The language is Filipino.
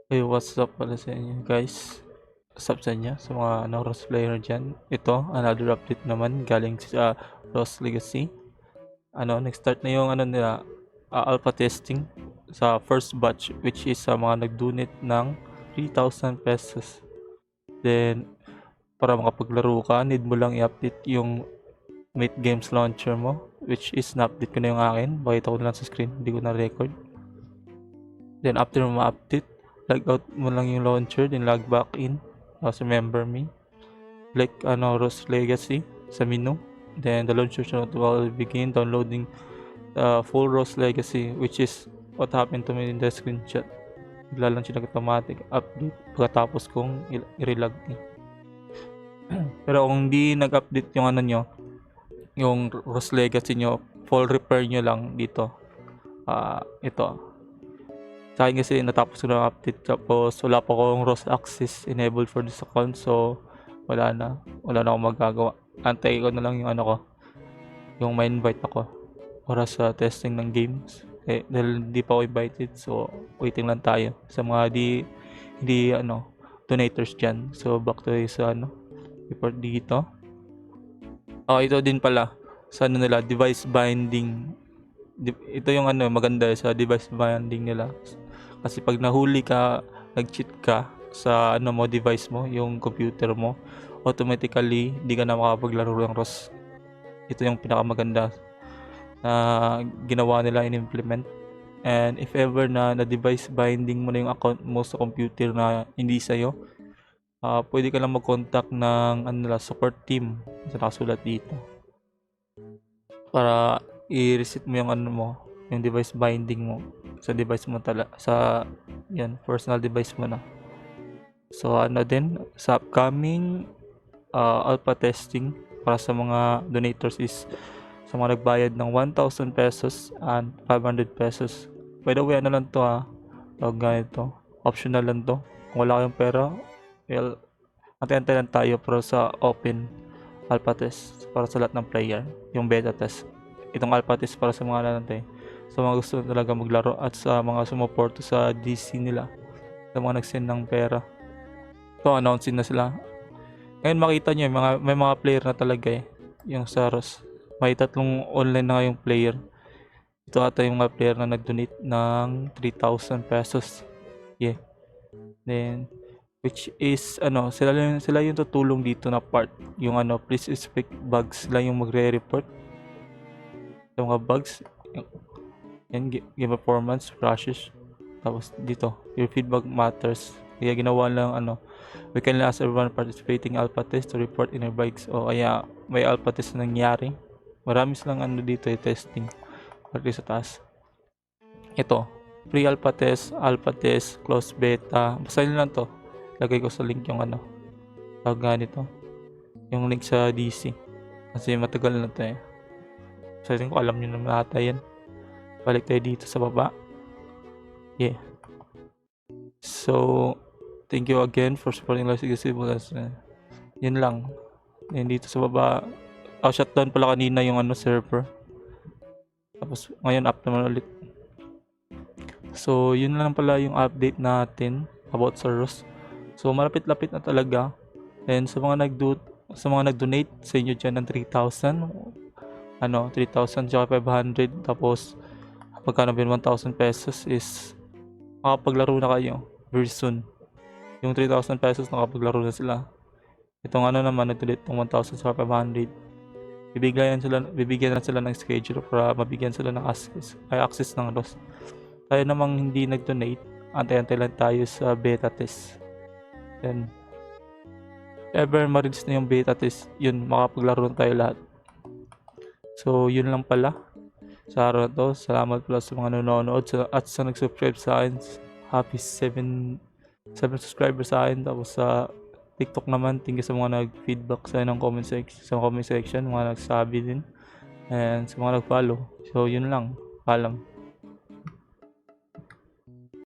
Hey, what's up pala sa inyo guys? What's up sa inyo, sa mga Rose player dyan. Ito, another update naman galing sa Rose Legacy. Nag-start na yung nila, alpha testing sa first batch, which is sa mga nag-donate ng 3,000 pesos. Then, para makapaglaro ka, need mo lang i-update yung Mate Games launcher mo, which is na-update ko na yung akin. Bakita ko na lang sa screen, hindi ko na-record. Then after mo ma-update, log out mo lang yung launcher, then log back in. Tapos remember me. Like Rose Legacy sa menu. Then the launcher will begin downloading the full Rose Legacy, which is what happened to me in the screenshot. Bigla lang siya nag-automatic update pagkatapos kong i-relog in. Pero kung hindi nag-update yung nyo, yung Rose Legacy nyo, full repair nyo lang dito. Ito. Sa akin kasi natapos ko ng update, tapos wala pa akong ROS access enabled for this account, so wala na akong magagawa. Antay ko na lang yung ma-invite ako para sa testing ng games. Dahil hindi pa ako invited, so waiting lang tayo sa mga hindi donators dyan. So back to sa report dito. Ito din pala sa nila, device binding. Ito yung maganda sa device binding nila. Kasi pag nahuli ka, nag-cheat ka sa device mo, yung computer mo, automatically di ka na makapaglaro ng ROS. Ito yung pinakamaganda na ginawa nila in-implement. And if ever na device binding mo na yung account mo sa computer na hindi sa'yo, pwede ka lang mag-contact ng support team sa nakasulat dito para i-reset mo yung yung device binding mo sa device mo sa personal device mo na. So din sa upcoming alpha testing para sa mga donators is sa mga nagbayad ng 1,000 pesos and 500 pesos. By the way, lang to ganito, optional lang to. Kung wala kayong pera, well, antay-antay lang tayo para sa open alpha test para sa lahat ng player, yung beta test. Itong alpha test para sa mga sa mga gusto talaga maglaro at sa mga sumuporto sa DC nila, sa mga nag-send ng pera. Ito, announcing na sila. Ngayon makita nyo, may mga player na talaga yung sa ROS. May 3 online na yung player. Ito ata yung mga player na nag-donate ng 3,000 pesos. Yeah. Then, which is sila yung tutulong dito na part. Yung please expect bugs, sila yung magre-report. Yung mga bugs, yan, game performance, crashes. Tapos dito, your feedback matters. Kaya ginawa lang we can ask everyone participating alpha test to report inner bugs. O kaya may alpha test na nangyari. Marami silang dito testing. Pati sa taas. Ito, pre-alpha test, alpha test, closed beta. Basahin lang to. Lagay ko sa link yung tawag ganito. Yung link sa DC. Kasi matagal na to So I think alam nyo naman ata yan. Balik tayo dito sa baba. Yeah. So, thank you again for supporting Live Legacy. Yun lang. And dito sa baba, shutdown pala kanina yung server. Tapos ngayon up naman ulit. So, yun lang pala yung update natin about sa ROS. So, malapit-lapit na talaga. And sa mga nag-donate sa inyo dyan ng 3,000, 3,000 tsaka 500, tapos pagkano ba 1,000 pesos is makapaglaro na kayo very soon. Yung 3,000 pesos nakapaglaro na sila. Itong naman nag-donate ng 1,000 tsaka 500, bibigyan na sila ng schedule para mabigyan sila ng access ng ROS. Tayo namang hindi nag-donate, antay-antay lang tayo sa beta test. Then ever ma-release na yung beta test, yun, makapaglaro na tayo lahat. So yun lang pala sa araw na to. Salamat pala sa mga nanonood at sa nag-subscribe sa akin. Happy 7 subscribers sa akin. Tapos sa TikTok naman, thank you sa mga nag-feedback sa ng comment section, mga nagsabi din, and sa mga nag-follow. So yun lang, paalam.